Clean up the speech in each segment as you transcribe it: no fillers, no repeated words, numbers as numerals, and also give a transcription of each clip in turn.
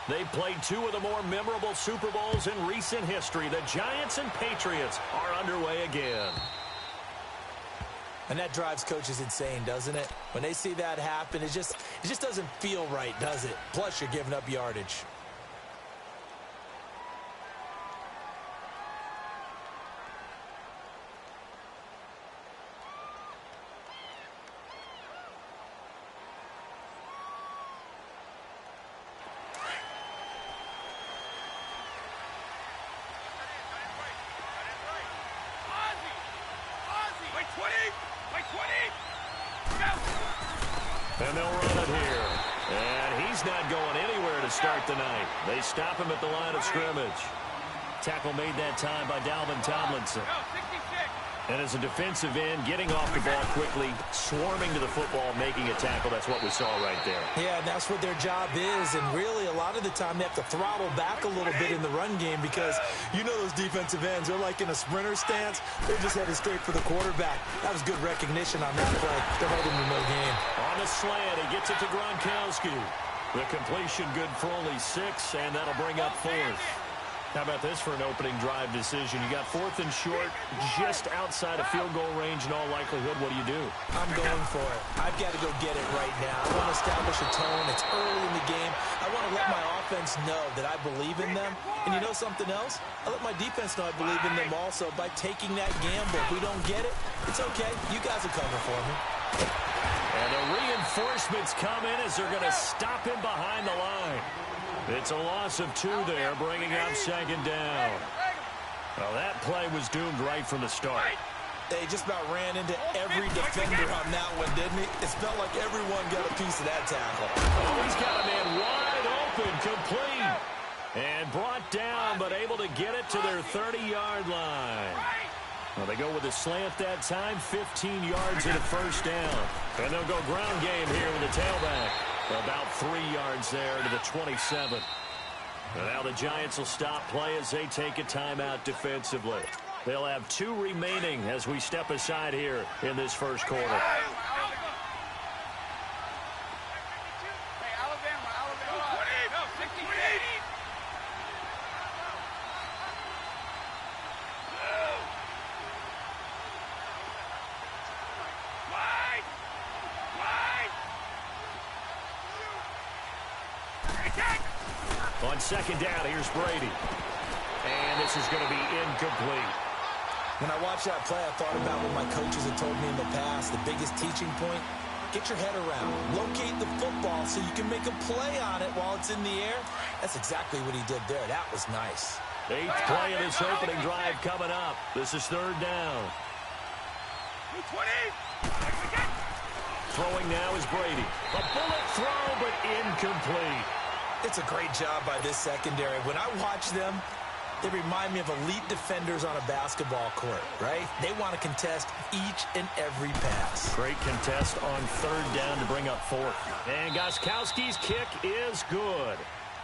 They've played two of the more memorable Super Bowls in recent history. The Giants and Patriots are underway again. And that drives coaches insane, doesn't it? When they see that happen, it just doesn't feel right, does it? Plus, you're giving up yardage. And they'll run it here. And he's not going anywhere to start the night. They stop him at the line of scrimmage. Tackle made that time by Dalvin Tomlinson. And as a defensive end, getting off the ball quickly, swarming to the football, making a tackle. That's what we saw right there. Yeah, and that's what their job is. And really, a lot of the time, they have to throttle back a little bit in the run game because you know those defensive ends, they're like in a sprinter stance. They're just headed straight for the quarterback. That was good recognition on that play. They're heading to no game. On the slant, he gets it to Gronkowski. The completion good for only 6, and that'll bring up 4th. How about this for an opening drive decision? You got 4th and short, just outside of field goal range in all likelihood. What do? I'm going for it. I've got to go get it right now. I want to establish a tone. It's early in the game. I want to let my offense know that I believe in them. And you know something else? I let my defense know I believe in them also by taking that gamble. If we don't get it, it's okay. You guys will cover for me. And the reinforcements come in as they're going to stop him behind the line. It's a loss of 2 there, bringing up 2nd down. Well, that play was doomed right from the start. They just about ran into every defender on that one, didn't he? It felt like everyone got a piece of that tackle. Oh, he's got a man wide open, complete. And brought down, but able to get it to their 30-yard line. Well, they go with a slant that time, 15 yards and a 1st down. And they'll go ground game here with the tailback. About 3 yards there to the 27. And now the Giants will stop play as they take a timeout defensively. They'll have 2 remaining as we step aside here in this first quarter. On 2nd down, here's Brady. And this is going to be incomplete. When I watched that play, I thought about what my coaches had told me in the past. The biggest teaching point, get your head around. Locate the football so you can make a play on it while it's in the air. That's exactly what he did there. That was nice. 8th play of this opening drive coming up. This is 3rd down. Throwing now is Brady. A bullet throw, but incomplete. It's a great job by this secondary. When I watch them, they remind me of elite defenders on a basketball court, right? They want to contest each and every pass. Great contest on 3rd down to bring up 4th. And Gostkowski's kick is good.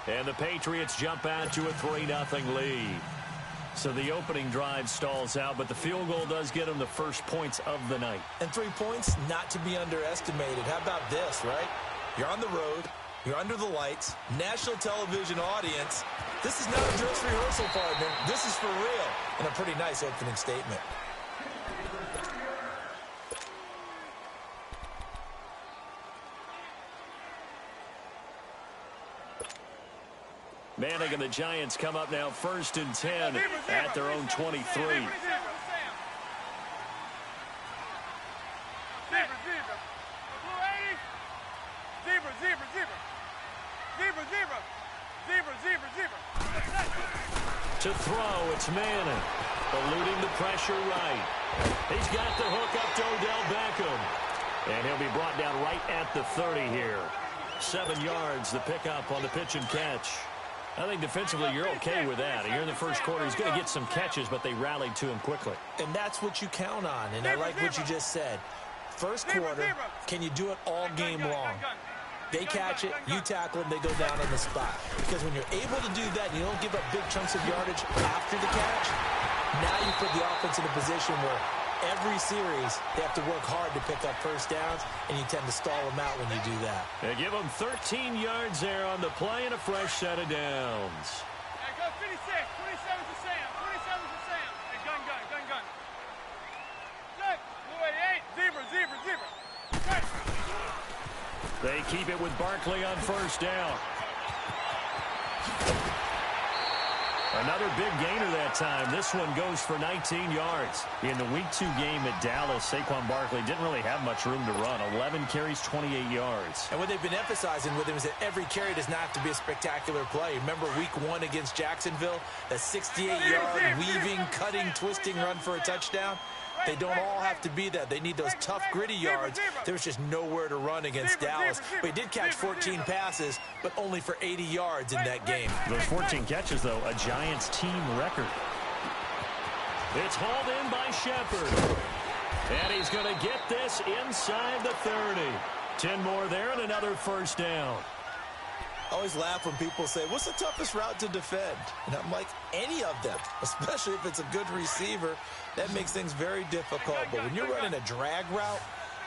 And the Patriots jump out to a 3-0 lead. So the opening drive stalls out, but the field goal does get them the first points of the night. And 3 points, not to be underestimated. How about this, right? You're on the road. You're under the lights, national television audience. This is not a dress rehearsal, partner. This is for real. And a pretty nice opening statement. Manning and the Giants come up now 1st and 10 at their own 23. To throw, it's Manning. Eluding the pressure right. He's got the hook up to Odell Beckham. And he'll be brought down right at the 30 here. 7 yards, the pickup on the pitch and catch. I think defensively you're okay with that. Here in the first quarter, he's going to get some catches, but they rallied to him quickly. And that's what you count on, and I like what you just said. First quarter, can you do it all game long? They catch it, you tackle them, they go down on the spot. Because when you're able to do that, and you don't give up big chunks of yardage after the catch, now you put the offense in a position where every series, they have to work hard to pick up first downs, and you tend to stall them out when you do that. They give them 13 yards there on the play and a fresh set of downs. Hey, go 56. 27 to Sam. 27 to Sam. Hey, gun. Look, blue 88. Zebra. Right. They keep it with Barkley on first down. Another big gainer that time. This one goes for 19 yards. In the Week 2 game at Dallas, Saquon Barkley didn't really have much room to run. 11 carries, 28 yards. And what they've been emphasizing with him is that every carry does not have to be a spectacular play. Remember Week 1 against Jacksonville? That 68-yard weaving, cutting, twisting run for a touchdown? They don't all have to be that. They need those tough, gritty yards. There was just nowhere to run against Dallas. But he did catch 14 passes, but only for 80 yards in that game. Those 14 catches, though, a Giants team record. It's hauled in by Shepard. And he's going to get this inside the 30. 10 more there and another first down. I always laugh when people say, what's the toughest route to defend? And I'm like, any of them, especially if it's a good receiver. That makes things very difficult. But when you're running a drag route,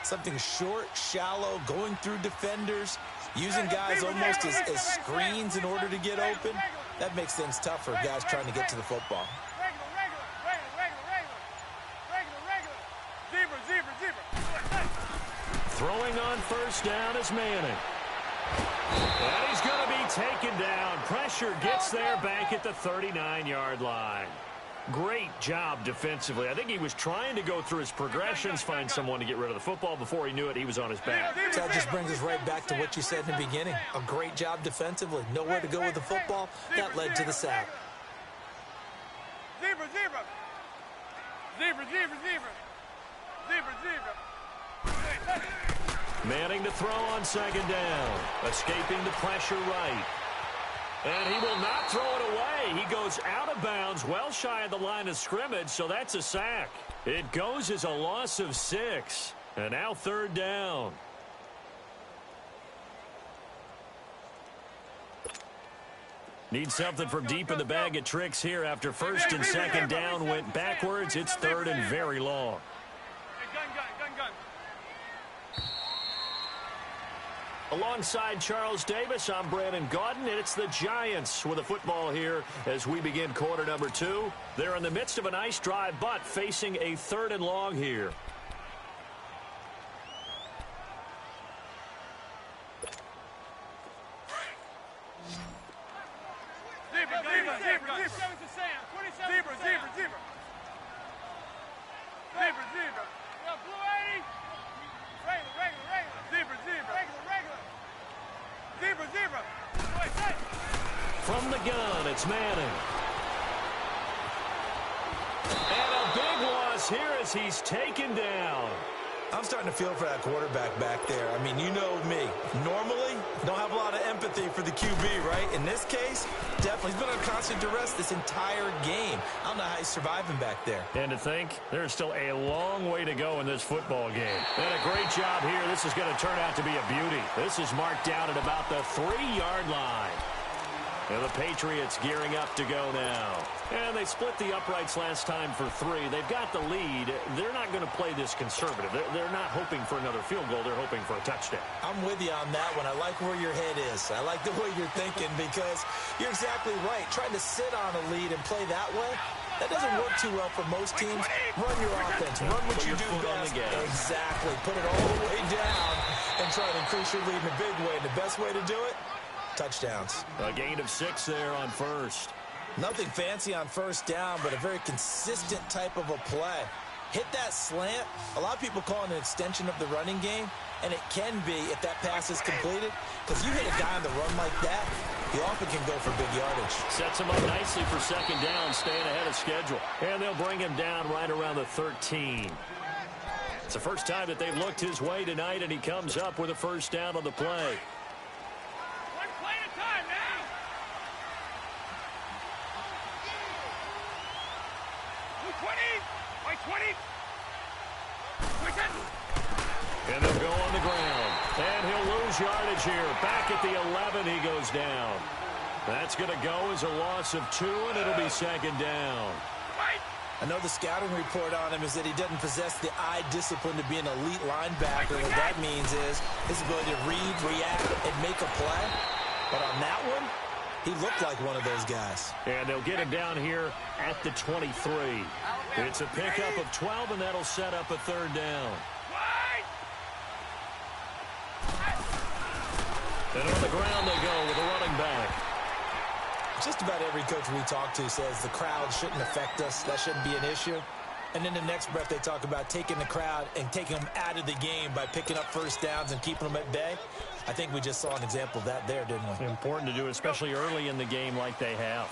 something short, shallow, going through defenders, using guys almost as screens in order to get open, that makes things tough for guys trying to get to the football. Throwing on first down is Manning. And he's going to be taken down. Pressure gets there back at the 39-yard line. Great job defensively. I think he was trying to go through his progressions, find someone to get rid of the football. Before he knew it, he was on his back. So that just brings us right back to what you said in the beginning. A great job defensively. Nowhere to go with the football. That led to the sack. Zebra. Manning to throw on second down. Escaping the pressure right. And he will not throw it away. He goes out of bounds, well shy of the line of scrimmage, so that's a sack. It goes as a loss of 6. And now third down. Need something from deep in the bag of tricks here after first and second down went backwards. It's third and very long. Gun. Alongside Charles Davis, I'm Brandon Gaudin, and it's the Giants with a football here as we begin quarter number 2. They're in the midst of a nice drive, but facing a third and long here. Zebra. Blue 80. Zebra. From the gun, it's Manning. And a big loss here as he's taken down. I'm starting to feel for that quarterback back there. I mean, you know me. Normally, don't have a lot of empathy for the QB, right? In this case, definitely. He's been on constant duress this entire game. I don't know how he's surviving back there. And to think, there's still a long way to go in this football game. And a great job here. This is going to turn out to be a beauty. This is marked down at about the 3-yard line. And the Patriots gearing up to go now. And they split the uprights last time for 3. They've got the lead. They're not going to play this conservative. They're not hoping for another field goal. They're hoping for a touchdown. I'm with you on that one. I like where your head is. I like the way you're thinking because you're exactly right. Trying to sit on a lead and play that way, that doesn't work too well for most teams. Run your offense. Run what you do best. Exactly. Put it all the way down and try to increase your lead in a big way. And the best way to do it, touchdowns. A gain of 6 there on first. Nothing fancy on first down, but a very consistent type of a play. Hit that slant. A lot of people call it an extension of the running game, and it can be if that pass is completed. Because you hit a guy on the run like that, he often can go for big yardage. Sets him up nicely for second down, staying ahead of schedule. And they'll bring him down right around the 13. It's the first time that they've looked his way tonight, and he comes up with a first down on the play. One play at a time now. Blue 20. White 20. Quick hit. And they'll go on the ground. And he'll lose yardage here. Back at the 11, he goes down. That's going to go as a loss of 2, and it'll be second down. White. I know the scouting report on him is that he doesn't possess the eye discipline to be an elite linebacker. What that means is his ability to read, react, and make a play. But on that one, he looked like one of those guys. And they'll get him down here at the 23. It's a pickup of 12, and that'll set up a third down. And on the ground they go with a running back. Just about every coach we talk to says the crowd shouldn't affect us. That shouldn't be an issue. And in the next breath, they talk about taking the crowd and taking them out of the game by picking up first downs and keeping them at bay. I think we just saw an example of that there, didn't we? Important to do, especially early in the game like they have.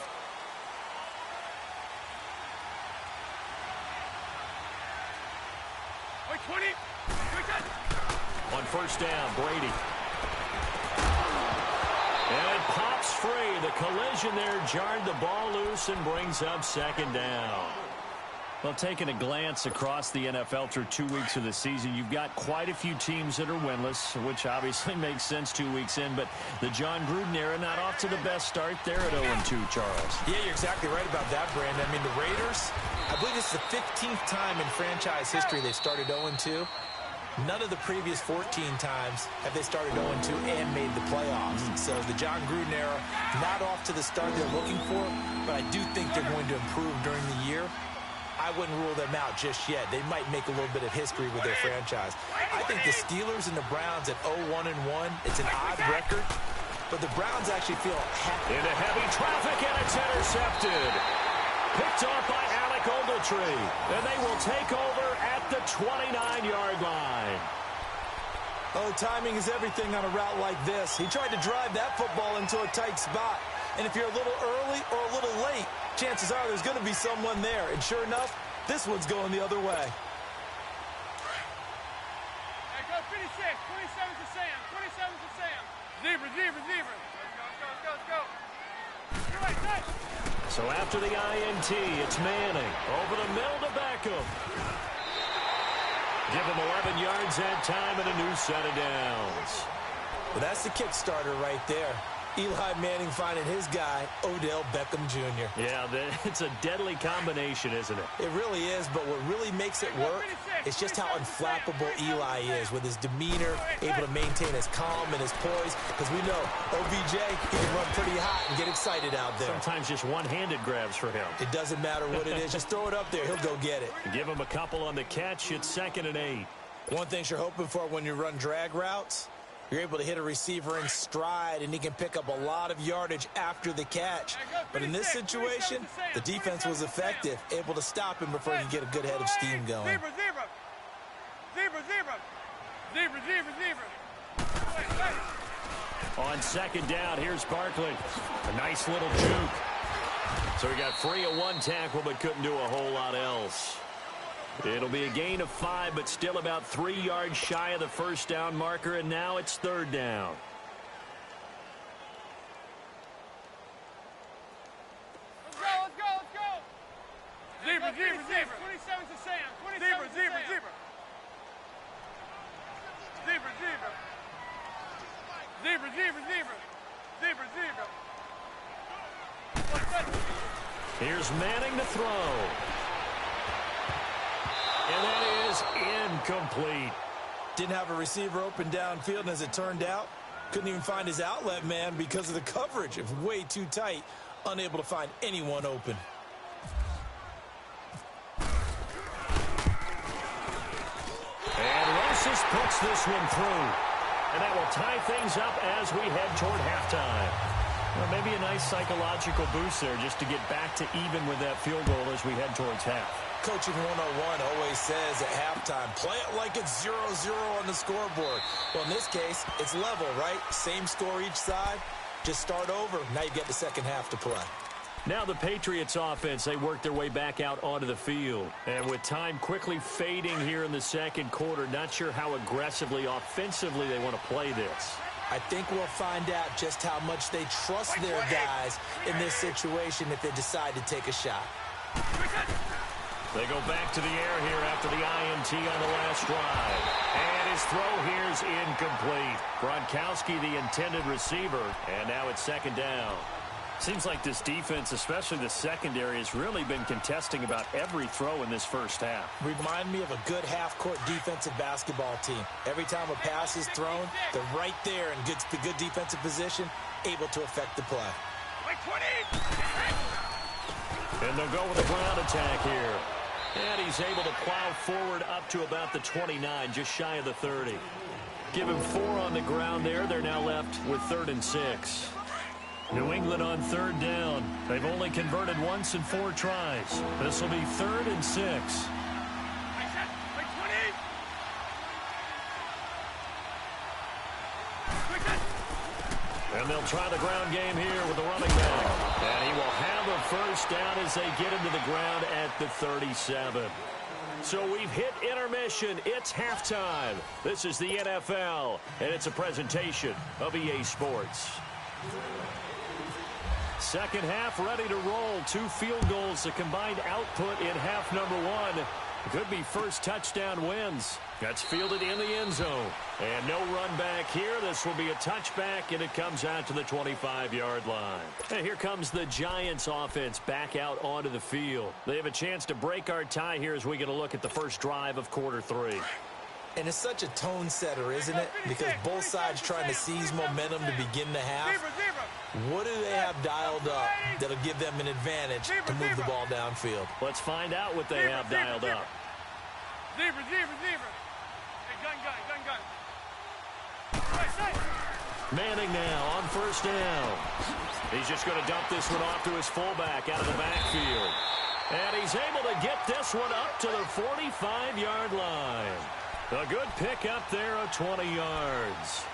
On first down, Brady. And it pops free. The collision there jarred the ball loose and brings up second down. Well, taking a glance across the NFL through 2 weeks of the season, you've got quite a few teams that are winless, which obviously makes sense 2 weeks in. But the John Gruden era not off to the best start. They're at 0-2, Charles. Yeah, you're exactly right about that, Brandon. I mean, the Raiders, I believe this is the 15th time in franchise history they've started 0-2. None of the previous 14 times have they started 0-2 and made the playoffs. So the John Gruden era, not off to the start they're looking for, but I do think they're going to improve during the year. I wouldn't rule them out just yet. They might make a little bit of history with their franchise. I think the Steelers and the Browns at 0-1-1, it's an odd record, but the Browns actually feel happy. Into heavy traffic, and it's intercepted. Picked off by Alec Ogletree, and they will take over at the 29-yard line. Oh, timing is everything on a route like this. He tried to drive that football into a tight spot. And if you're a little early or a little late, chances are there's going to be someone there. And sure enough, this one's going the other way. Hey, go 56. 27 to Sam. 27 to Sam. Zebra, zebra, zebra. Let's go. You're right, touch. So after the INT, it's Manning. Over the middle to Beckham. Give him 11 yards that time and a new set of downs. Well, that's the kickstarter right there. Eli Manning finding his guy, Odell Beckham Jr. Yeah, it's a deadly combination, isn't it? It really is, but what really makes it work is just how unflappable Eli is with his demeanor, able to maintain his calm and his poise, because we know OBJ, he can run pretty hot and get excited out there. Sometimes just one-handed grabs for him. It doesn't matter what it is. Just throw it up there. He'll go get it. Give him a couple on the catch. It's 2nd and 8. One thing you're hoping for when you run drag routes, you're able to hit a receiver in stride, and he can pick up a lot of yardage after the catch. But in this situation, the defense was effective, able to stop him before he could get a good head of steam going. Zebra, zebra. Zebra, zebra. Zebra, zebra, zebra. On second down, here's Barkley. A nice little juke. So he got free of one tackle, but couldn't do a whole lot else. It'll be a gain of 5, but still about 3 yards shy of the first down marker, and now it's 3rd down. Let's go. Zebra, zebra, zebra. 27 to Sam. 27 to Sam. Zebra. Zebra, zebra. Zebra, zebra, zebra. Zebra, zebra. Here's Manning to throw. And that is incomplete. Didn't have a receiver open downfield, and as it turned out, couldn't even find his outlet man because of the coverage. It was way too tight, unable to find anyone open. And Rosas puts this one through. And that will tie things up as we head toward halftime. Well, maybe a nice psychological boost there just to get back to even with that field goal as we head towards half. Coaching 101 always says at halftime, play it like it's 0-0 on the scoreboard. Well, in this case, it's level, right? Same score each side. Just start over. Now you get the second half to play. Now the Patriots offense, they work their way back out onto the field. And with time quickly fading here in the second quarter, not sure how aggressively, offensively they want to play this. I think we'll find out just how much they trust their guys in this situation if they decide to take a shot. They go back to the air here after the INT on the last drive. And his throw here's incomplete. Gronkowski, the intended receiver, and now it's 2nd down. Seems like this defense, especially the secondary, has really been contesting about every throw in this first half. Remind me of a good half-court defensive basketball team. Every time a pass is thrown, they're right there in good defensive position, able to affect the play. And they'll go with a ground attack here. And he's able to plow forward up to about the 29, just shy of the 30. Give him 4 on the ground there. They're now left with 3rd and 6. New England on 3rd down. They've only converted once in 4 tries. This will be 3rd and 6. And they'll try the ground game here with the running back. And he will have a first down as they get into the ground at the 37. So we've hit intermission. It's halftime. This is the NFL, and it's a presentation of EA Sports. Second half ready to roll. 2 field goals, the combined output in half number 1. Could be first touchdown wins. That's fielded in the end zone. And no run back here. This will be a touchback, and it comes out to the 25-yard line. And here comes the Giants offense back out onto the field. They have a chance to break our tie here as we get a look at the first drive of quarter 3. And it's such a tone setter, isn't it? Because both sides trying to seize momentum to begin the half. What do they have dialed up that'll give them an advantage to move the ball downfield? Let's find out what they have dialed up. Zebra. Hey, gun. Manning now on first down. He's just going to dump this one off to his fullback out of the backfield. And he's able to get this one up to the 45-yard line. A good pick up there of 20 yards.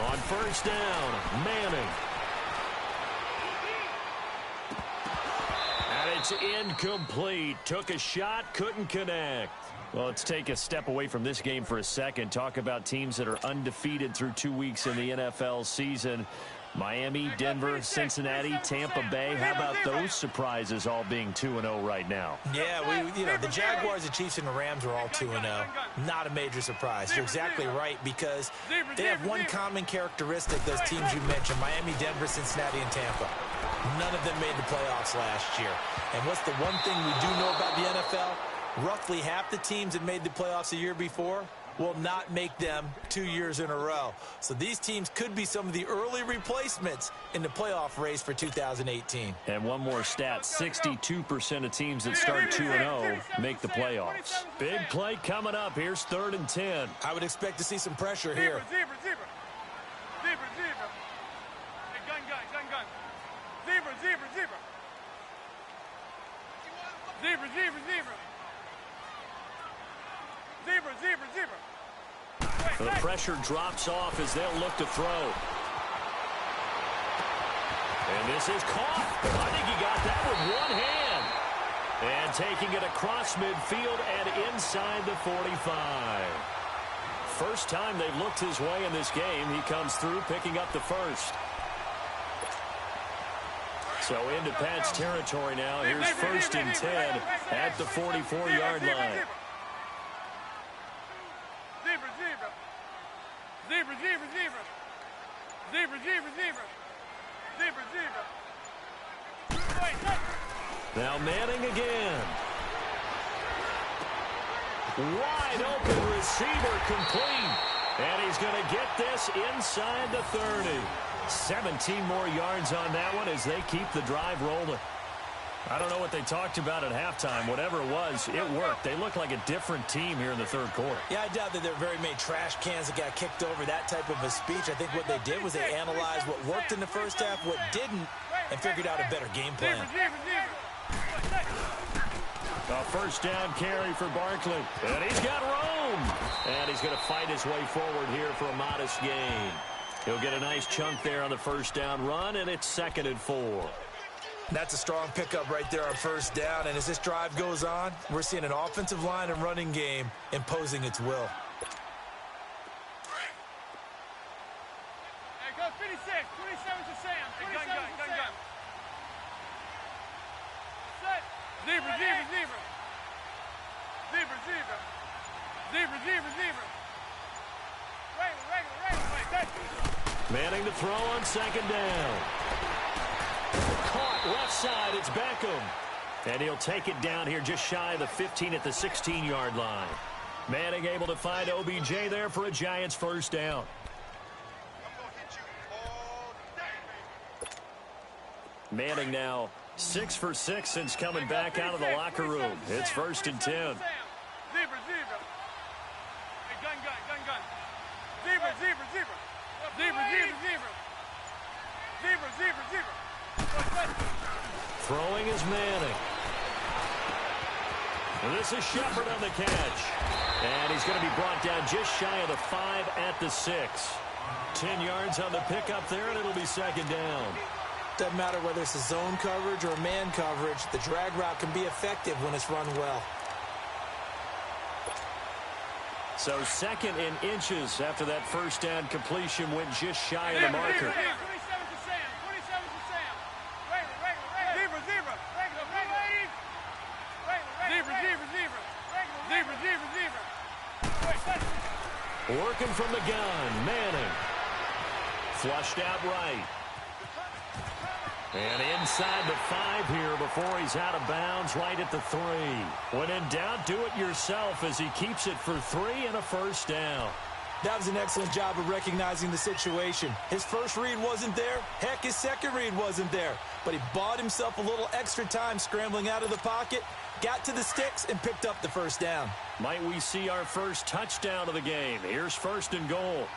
On first down, Manning. And it's incomplete. Took a shot, couldn't connect. Well, let's take a step away from this game for a second. Talk about teams that are undefeated through 2 weeks in the NFL season. Miami, Denver, Cincinnati, Tampa Bay. How about those surprises all being 2-0 right now? Yeah, the Jaguars, the Chiefs, and the Rams are all 2-0. Not a major surprise. You're exactly right, because they have one common characteristic, those teams you mentioned, Miami, Denver, Cincinnati, and Tampa. None of them made the playoffs last year. And what's the one thing we do know about the NFL? Roughly half the teams that made the playoffs the year before will not make them 2 years in a row. So these teams could be some of the early replacements in the playoff race for 2018. And one more stat, 62% of teams that start 2-0 make the playoffs. Big play coming up. Here's 3rd and 10. I would expect to see some pressure here. Zebra. Hey, gun. Zebra. The pressure drops off as they'll look to throw. And this is caught. I think he got that with one hand. And taking it across midfield and inside the 45. First time they've looked his way in this game. He comes through picking up the first. So into Pat's territory now. Here's 1st and 10 at the 44-yard line. Zebra. Now Manning again. Wide open receiver complete. And he's going to get this inside the 30. 17 more yards on that one as they keep the drive rolling. I don't know what they talked about at halftime. Whatever it was, it worked. They look like a different team here in the 3rd quarter. Yeah, I doubt that there are very many trash cans that got kicked over, that type of a speech. I think what they did was they analyzed what worked in the first half, what didn't, and figured out a better game plan. A first down carry for Barkley. And he's got room. And he's going to fight his way forward here for a modest gain. He'll get a nice chunk there on the first down run, and it's 2nd and 4. That's a strong pickup right there on first down. And as this drive goes on, we're seeing an offensive line and running game imposing its will. Hey, go 56. 27 to Sam. 27 to Sam. Set. Zebra, zebra, zebra. Zebra, zebra. Zebra, zebra, zebra. Regular. Manning to throw on second down. Caught left side. It's Beckham. And he'll take it down here just shy of the 15 at the 16-yard line. Manning able to find OBJ there for a Giants first down. Manning now 6 for 6 since coming back out of the locker room. It's 1st and 10. Zebra. Hey, gun. Zebra. Throwing is Manning. And this is Shepard on the catch. And he's going to be brought down just shy of the 5 at the 6. 10 yards on the pickup there, and it'll be second down. Doesn't matter whether it's a zone coverage or a man coverage, the drag route can be effective when it's run well. So 2nd in inches after that first down completion went just shy of the marker. 27 to Sam. 27 to Sam. Regular. Zebra. Working from the gun, Manning. Flushed out right. And inside the 5 here before he's out of bounds right at the 3. When in doubt, do it yourself as he keeps it for 3 and a first down. That was an excellent job of recognizing the situation. His first read wasn't there. Heck, his second read wasn't there. But he bought himself a little extra time scrambling out of the pocket, got to the sticks, and picked up the first down. Might we see our first touchdown of the game? Here's 1st and goal.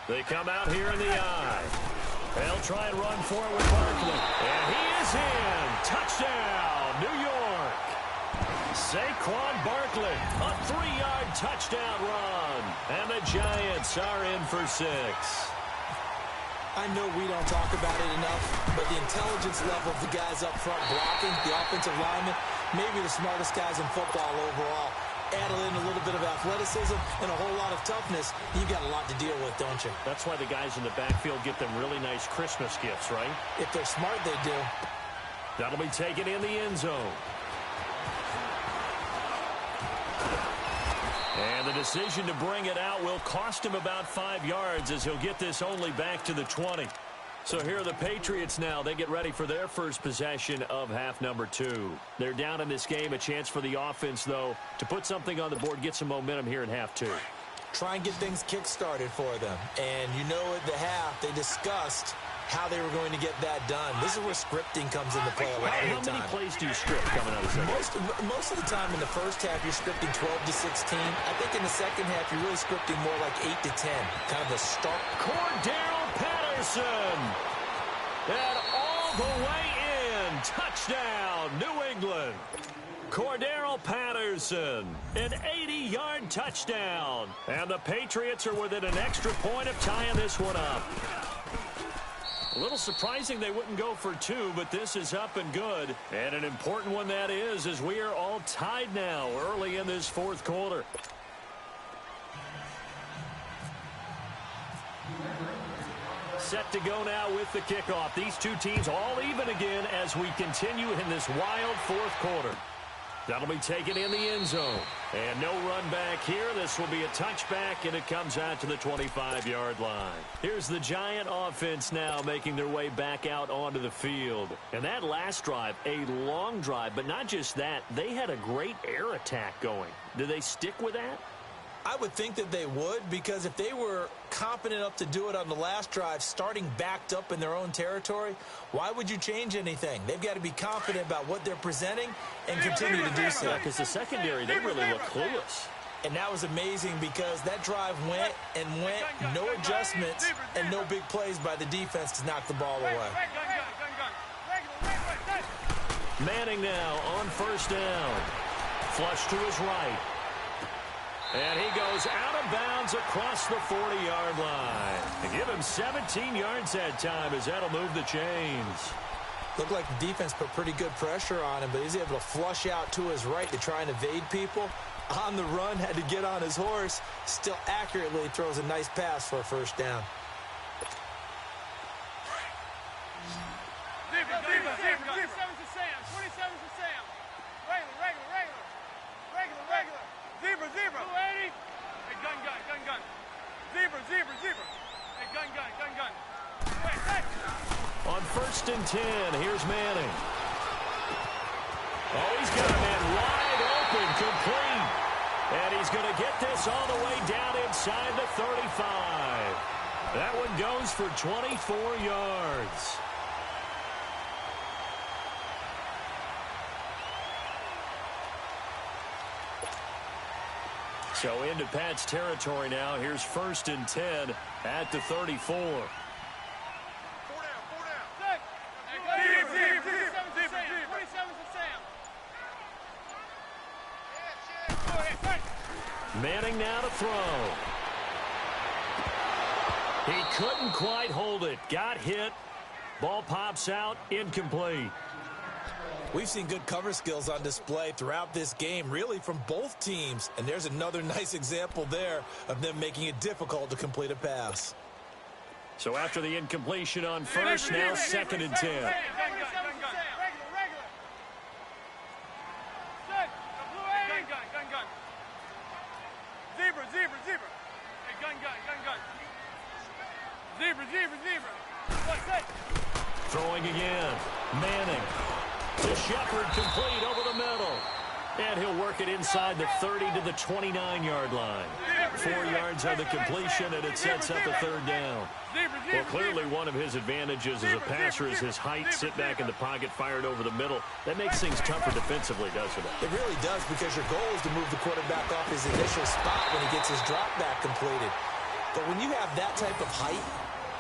They come out here in the eye. They'll try and run for it with Barkley. And he is in. Touchdown, New York. Saquon Barkley, a 3-yard touchdown run. And the Giants are in for 6. I know we don't talk about it enough, but the intelligence level of the guys up front blocking, the offensive linemen, maybe the smartest guys in football overall. Add in a little bit of athleticism and a whole lot of toughness, you got a lot to deal with, don't you? That's why the guys in the backfield get them really nice Christmas gifts, right? If they're smart, they do. That'll be taken in the end zone. And the decision to bring it out will cost him about 5 yards as he'll get this only back to the 20. So here are the Patriots now. They get ready for their first possession of half number 2. They're down in this game. A chance for the offense, though, to put something on the board, get some momentum here in half 2. Try and get things kick-started for them. And you know at the half, they discussed how they were going to get that done. This is where scripting comes into play a lot of the time. How many plays do you script coming out of the second? Most of the time in the first half, you're scripting 12 to 16. I think in the second half, you're really scripting more like 8 to 10. Kind of a start. Cordero Patterson. And all the way in. Touchdown, New England. Cordero Patterson, an 80-yard touchdown. And the Patriots are within an extra point of tying this one up. A little surprising they wouldn't go for 2, but this is up and good. And an important one that is, as we are all tied now early in this 4th quarter. Set to go now with the kickoff. These two teams all even again as we continue in this wild 4th quarter. That'll be taken in the end zone. And no run back here. This will be a touchback, and it comes out to the 25-yard line. Here's the Giant offense now making their way back out onto the field. And that last drive, a long drive, but not just that. They had a great air attack going. Do they stick with that? I would think that they would, because if they were confident enough to do it on the last drive, starting backed up in their own territory, why would you change anything? They've got to be confident about what they're presenting and continue to do so. Because the secondary, they really look clueless. And that was amazing because that drive went and went, no adjustments, and no big plays by the defense to knock the ball away. Manning now on first down. Flush to his right. And he goes out of bounds across the 40-yard line. And give him 17 yards that time as that'll move the chains. Looked like the defense put pretty good pressure on him, but he's able to flush out to his right to try and evade people. On the run, had to get on his horse. Still accurately throws a nice pass for a first down. Zebra, 27 to Sam, 27 to Sam. Regular. Zebra. 280. Hey, gun. Zebra. Hey, gun. Hey. On 1st and 10, here's Manning. Oh, he's got a man wide open, complete. And he's going to get this all the way down inside the 35. That one goes for 24 yards. So into Pat's territory now. Here's 1st and 10 at the 34. 4 down. 27 to Sam. Manning now to throw. He couldn't quite hold it. Got hit. Ball pops out. Incomplete. We've seen good cover skills on display throughout this game, really from both teams. And there's another nice example there of them making it difficult to complete a pass. So after the incompletion on first, now 2nd and 10. Gun. Zebra. Hey, gun. Zebra. What's that? Throwing again. Manning. To Shepard, complete over the middle. And he'll work it inside the 30 to the 29-yard line. 4 yards on the completion, and it sets up a 3rd down. Well, clearly one of his advantages as a passer is his height. Sit back in the pocket, fired over the middle. That makes things tougher defensively, doesn't it? It really does, because your goal is to move the quarterback off his initial spot when he gets his drop back completed. But when you have that type of height,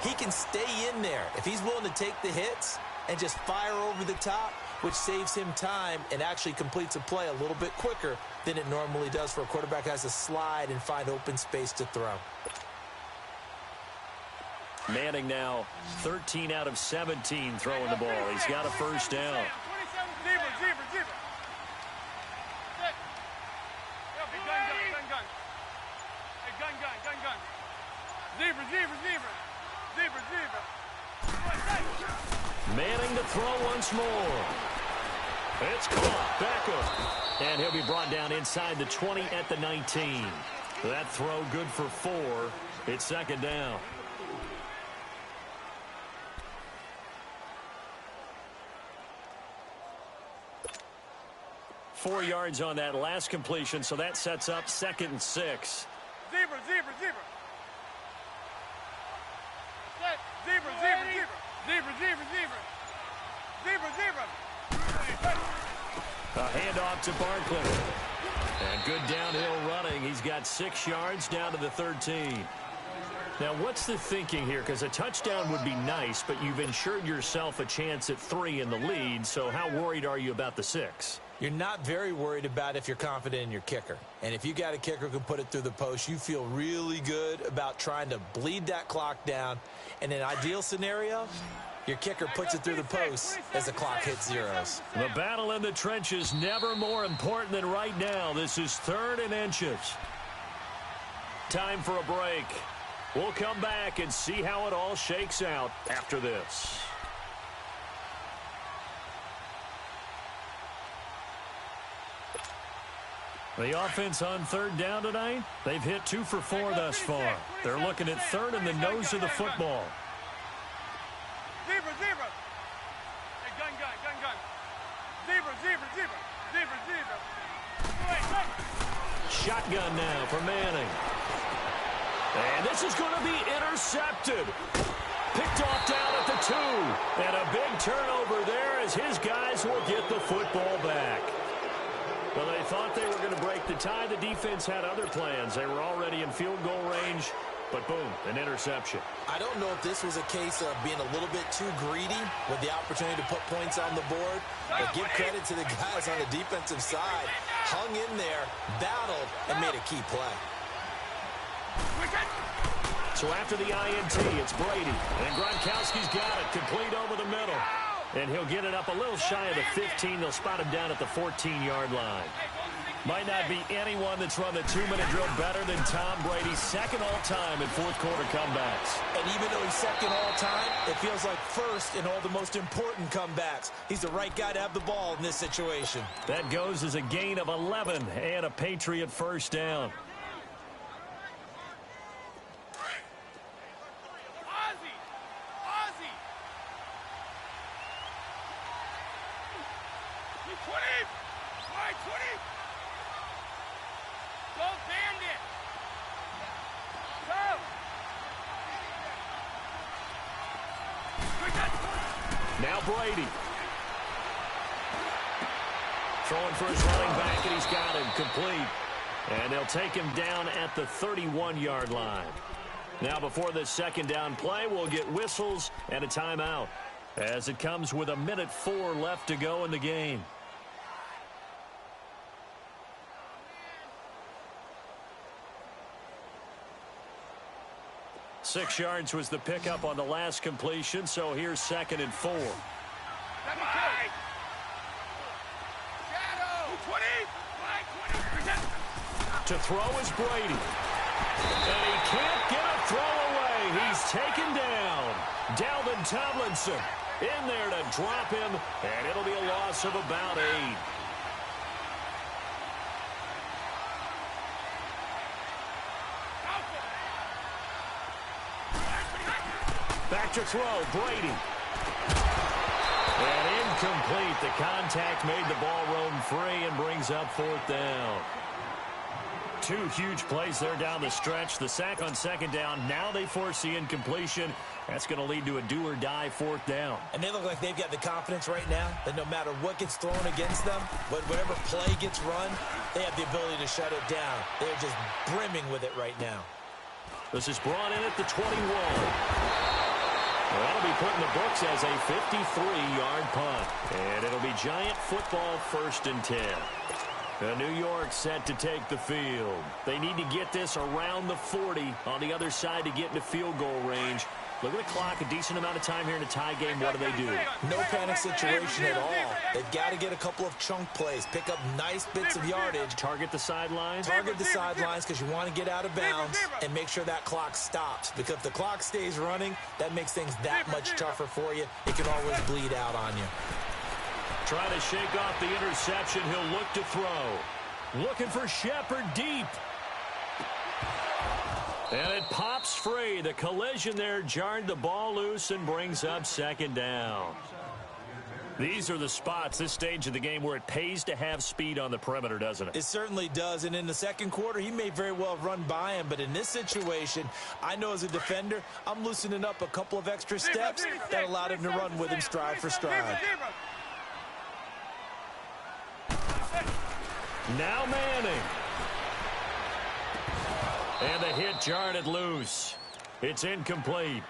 he can stay in there if he's willing to take the hits and just fire over the top, which saves him time and actually completes a play a little bit quicker than it normally does for a quarterback who has to slide and find open space to throw. Manning now 13 out of 17 throwing the ball. He's got a first down. 27 Zebra. Hey, gun. Zebra. Manning to throw once more. It's caught. Beckham. And he'll be brought down inside the 20 at the 19. That throw good for 4. It's 2nd down. Four yards on that last completion, so that sets up 2nd and 6. Zebra. A handoff to Barkley. And good downhill running. He's got 6 yards down to the 13. Now, what's the thinking here? Because a touchdown would be nice, but you've ensured yourself a chance at 3 in the lead, so how worried are you about the 6? You're not very worried about if you're confident in your kicker. And if you got a kicker who can put it through the post, you feel really good about trying to bleed that clock down. In an ideal scenario, your kicker puts it through the post as the clock hits zeros. The battle in the trenches never more important than right now. This is 3rd and inches. Time for a break. We'll come back and see how it all shakes out after this. The offense on 3rd down tonight, they've hit 2 for 4 thus far. They're looking at 3rd and the nose of the football. Zebra. Hey, gun. Zebra. Shotgun now for Manning. And this is going to be intercepted. Picked off down at the 2. And a big turnover there as his guys will get the football back. Well, they thought they were going to break the tie. The defense had other plans. They were already in field goal range, but boom, an interception. I don't know if this was a case of being a little bit too greedy with the opportunity to put points on the board, but give credit to the guys on the defensive side. Hung in there, battled, and made a key play. So after the INT, it's Brady. And Gronkowski's got it, complete over the middle. And he'll get it up a little shy of the 15. They'll spot him down at the 14-yard line. Might not be anyone that's run the 2-minute drill better than Tom Brady, second all-time in fourth-quarter comebacks. And even though he's second all-time, it feels like first in all the most important comebacks. He's the right guy to have the ball in this situation. That goes as a gain of 11 and a Patriot first down. Now Brady. Throwing for his running back, and he's got him complete. And they'll take him down at the 31-yard line. Now before this second down play, we'll get whistles and a timeout, as it comes with 1:04 left to go in the game. Six yards was the pickup on the last completion, so here's 2nd and 4. To throw is Brady. And he can't get a throw away. He's taken down. Dalvin Tomlinson in there to drop him, and it'll be a loss of about 8. Back to throw, Brady. And incomplete. The contact made the ball roam free and brings up 4th down. 2 huge plays there down the stretch. The sack on 2nd down. Now they force the incompletion. That's going to lead to a do-or-die 4th down. And they look like they've got the confidence right now that no matter what gets thrown against them, whatever play gets run, they have the ability to shut it down. They're just brimming with it right now. This is brought in at the 21. That'll be put in the books as a 53-yard punt. And it'll be Giant football 1st and 10. New York set to take the field. They need to get this around the 40 on the other side to get into field goal range. Look at the clock, a decent amount of time here in a tie game. What do? No panic situation at all. They've got to get a couple of chunk plays, pick up nice bits of yardage. Target the sidelines? Target the sidelines because you want to get out of bounds and make sure that clock stops. Because if the clock stays running, that makes things that much tougher for you. It can always bleed out on you. Trying to shake off the interception. He'll look to throw. Looking for Shepard deep. And it pops free. The collision there jarred the ball loose and brings up 2nd down. These are the spots, this stage of the game, where it pays to have speed on the perimeter, doesn't it? It certainly does. And in the second quarter, he may very well have run by him. But in this situation, I know as a defender, I'm loosening up a couple of extra steps that allowed him to run with him stride for stride. Now Manning. And the hit jarred it loose. It's incomplete.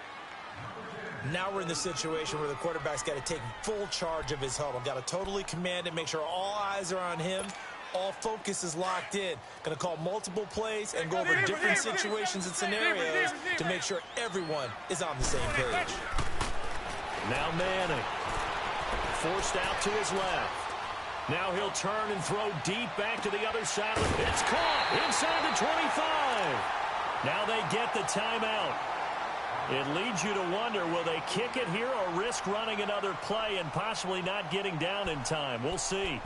Now we're in the situation where the quarterback's got to take full charge of his huddle. Got to totally command it, make sure all eyes are on him. All focus is locked in. Going to call multiple plays and go over different situations and scenarios to make sure everyone is on the same page. Now Manning. Forced out to his left. Now he'll turn and throw deep back to the other side. It's caught inside the 25. Now they get the timeout. It leads you to wonder, will they kick it here or risk running another play and possibly not getting down in time? We'll see.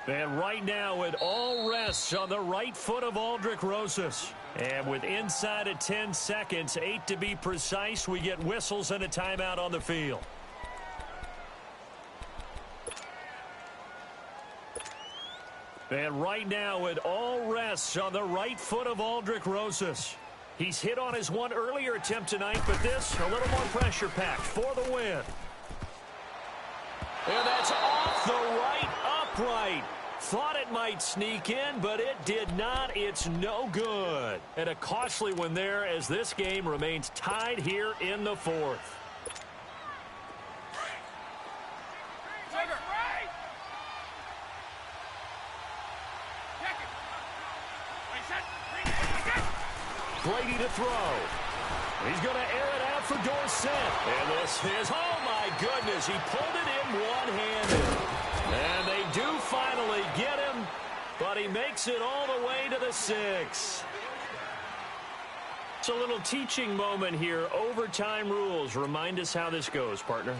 And right now it all rests on the right foot of Aldrick Rosas. And with inside of 10 seconds, 8 to be precise, we get whistles and a timeout on the field. And right now it all rests on the right foot of Aldrick Rosas. He's hit on his one earlier attempt tonight, but this a little more pressure packed for the win. And that's off the right upright. Thought it might sneak in, but it did not. It's no good. And a costly one there as this game remains tied here in the fourth. Brady to throw. He's going to air it out for Dorsett. And this is, oh my goodness, he pulled it in one-handed. And they do finally get him, but he makes it all the way to the 6. It's a little teaching moment here. Overtime rules. Remind us how this goes, partner.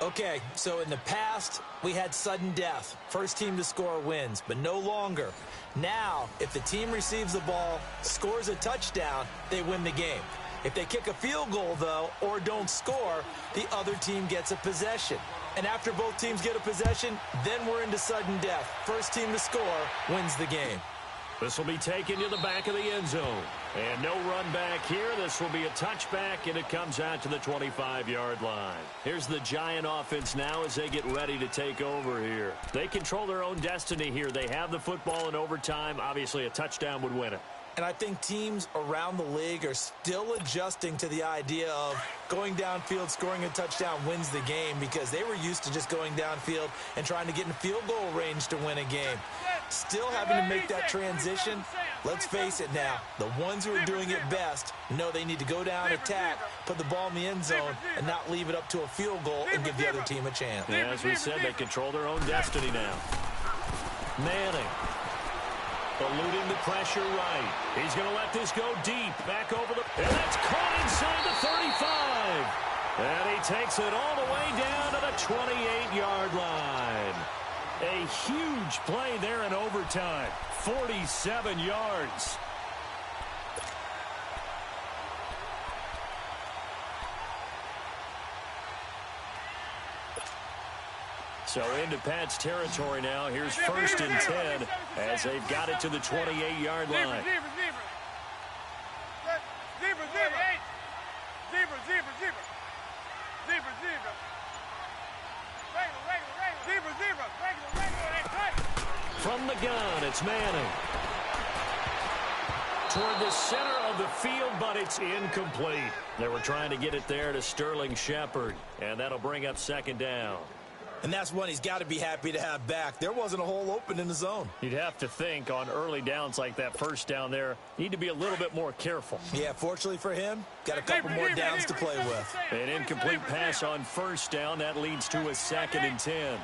Okay, so in the past, we had sudden death. First team to score wins, but no longer. Now, if the team receives the ball, scores a touchdown, they win the game. If they kick a field goal, though, or don't score, the other team gets a possession. And after both teams get a possession, then we're into sudden death. First team to score wins the game. This will be taken to the back of the end zone. And no run back here. This will be a touchback, and it comes out to the 25-yard line. Here's the Giant offense now as they get ready to take over here. They control their own destiny here. They have the football in overtime. Obviously, a touchdown would win it. And I think teams around the league are still adjusting to the idea of going downfield, scoring a touchdown wins the game, because they were used to just going downfield and trying to get in field goal range to win a game. Still having to make that transition. Let's face it now, the ones who are doing it best know they need to go down, attack, put the ball in the end zone, and not leave it up to a field goal and give the other team a chance. Yeah, as we said, they control their own destiny now. Manning. Eluding the pressure right. He's going to let this go deep. Back over the... And that's caught inside the 35. And he takes it all the way down to the 28-yard line. A huge play there in overtime. 47 yards. So into Pat's territory now. Here's 1st and 10 as they've got it to the 28-yard line. From the gun, it's Manning. Toward the center of the field, but it's incomplete. They were trying to get it there to Sterling Shepard, and that'll bring up 2nd down. And that's one he's got to be happy to have back. There wasn't a hole open in the zone. You'd have to think on early downs like that, 1st down there, need to be a little bit more careful. Yeah, fortunately for him, got a couple more downs to play with. An incomplete pass on 1st down. That leads to a 2nd and 10.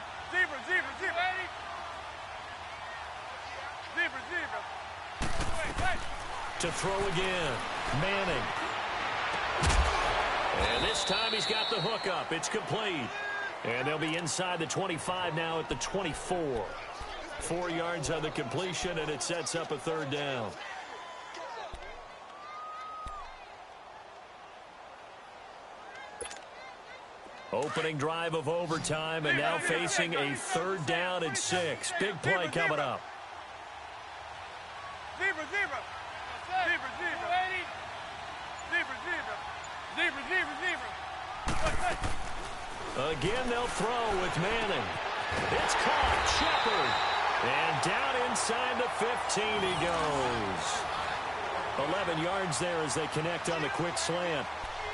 To throw again. Manning. And this time he's got the hook up. It's complete. And they'll be inside the 25 now at the 24. 4 yards on the completion, and it sets up a 3rd down. Opening drive of overtime, and now facing a 3rd down and 6. Big play coming up. Again, they'll throw with Manning. It's caught. Shepard. And down inside the 15 he goes. 11 yards there as they connect on the quick slant.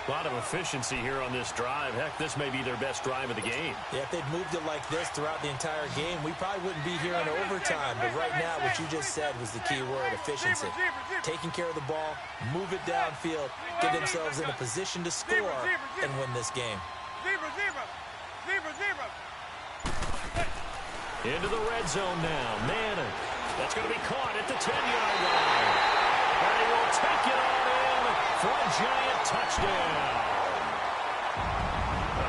A lot of efficiency here on this drive. Heck, this may be their best drive of the game. Yeah, if they'd moved it like this throughout the entire game, we probably wouldn't be here in overtime. But right now, what you just said was the key word, efficiency. Taking care of the ball, move it downfield, get themselves in a position to score and win this game. Into the red zone now. Manning. That's going to be caught at the 10-yard line. And he will take it on in for a Giant touchdown.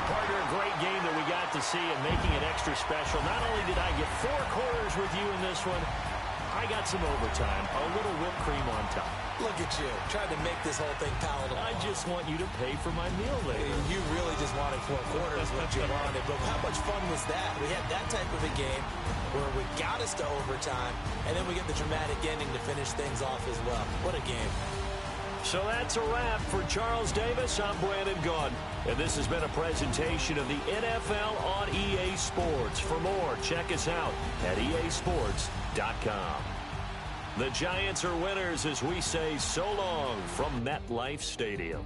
Partner, a great game that we got to see and making it extra special. Not only did I get 4 quarters with you in this one, I got some overtime. A little whipped cream on top. Look at you, trying to make this whole thing palatable. I just want you to pay for my meal later. You really just wanted 4 quarters what you wanted. But how much fun was that? We had that type of a game where we got us to overtime, and then we get the dramatic ending to finish things off as well. What a game. So that's a wrap for Charles Davis. I'm Brandon Gaudin, and this has been a presentation of the NFL on EA Sports. For more, check us out at easports.com. The Giants are winners as we say so long from MetLife Stadium.